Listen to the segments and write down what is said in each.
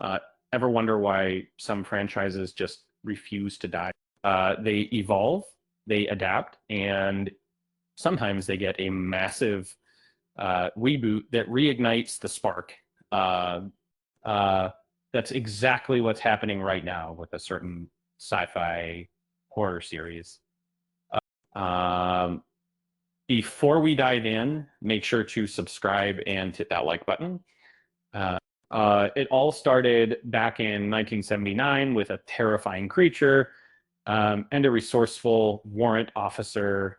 Uh, Ever wonder why some franchises just refuse to die? They evolve, they adapt, and sometimes they get a massive reboot that reignites the spark. Uh, uh, that's exactly what's happening right now with a certain sci-fi horror series. Um, Before we dive in, make sure to subscribe and hit that like button. Uh, it all started back in 1979 with a terrifying creature and a resourceful warrant officer.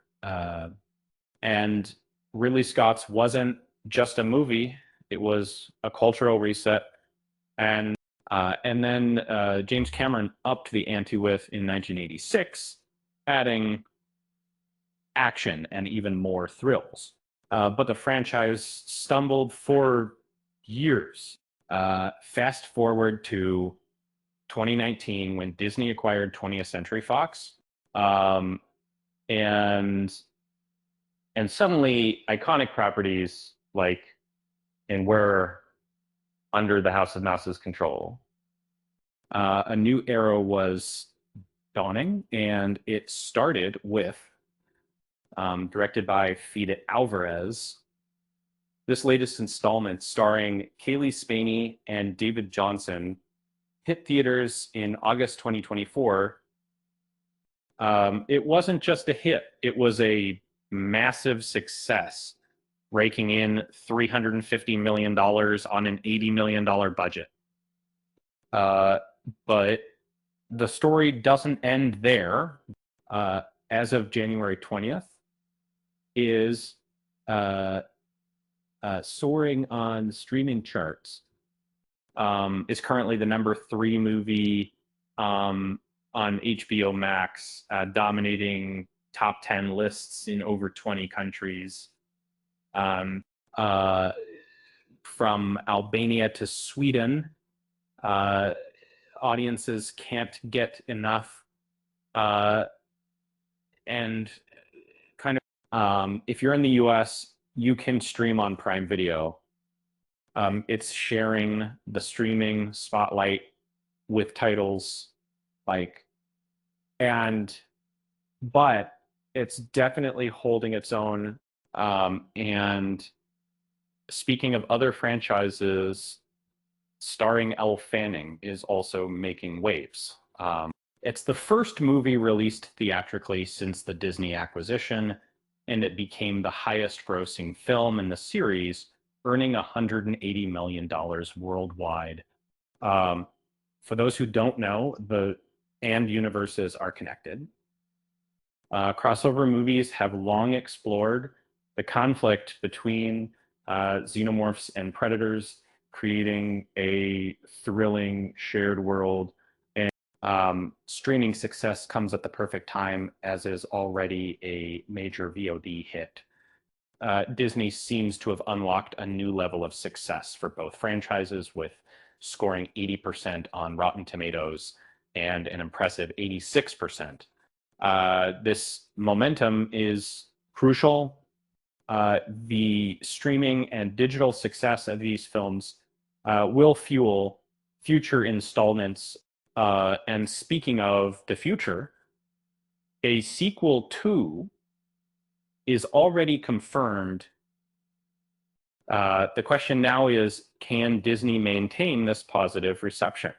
And Ridley Scott's wasn't just a movie; it was a cultural reset. And then James Cameron upped the ante with in 1986, adding action and even more thrills. But the franchise stumbled for years. Fast forward to 2019 when Disney acquired 20th Century Fox, um, and and suddenly iconic properties like and were under the House of Mouse's control. A new era was dawning, and it started with directed by Fede Alvarez. This latest installment, starring Kaylee Spaney and David Johnson, hit theaters in August 2024. It wasn't just a hit, it was a massive success, raking in $350 million on an $80 million budget. But the story doesn't end there. As of January 20th, is uh, soaring on streaming charts. Is currently the #3 movie on HBO Max, dominating top 10 lists in over 20 countries. Um, uh, from Albania to Sweden, uh, audiences can't get enough. And kind of, if you're in the US, you can stream on Prime Video. It's sharing the streaming spotlight with titles like, and, but it's definitely holding its own. And speaking of other franchises, starring Elle Fanning is also making waves. It's the first movie released theatrically since the Disney acquisition, and it became the highest grossing film in the series, earning $180 million worldwide. Um, for those who don't know, the and universes are connected. Crossover movies have long explored the conflict between xenomorphs and predators, creating a thrilling shared world. And streaming success comes at the perfect time, as is already a major VOD hit. Disney seems to have unlocked a new level of success for both franchises, with scoring 80% on Rotten Tomatoes and an impressive 86%. This momentum is crucial. The streaming and digital success of these films will fuel future installments. And speaking of the future, a sequel 2 is already confirmed. The question now is, can Disney maintain this positive reception?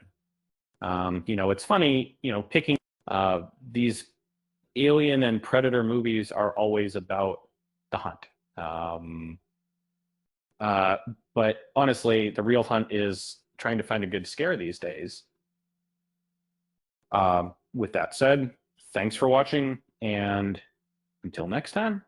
It's funny, picking these Alien and Predator movies are always about the hunt. Um, uh, but honestly, the real hunt is trying to find a good scare these days. With that said, thanks for watching, and until next time.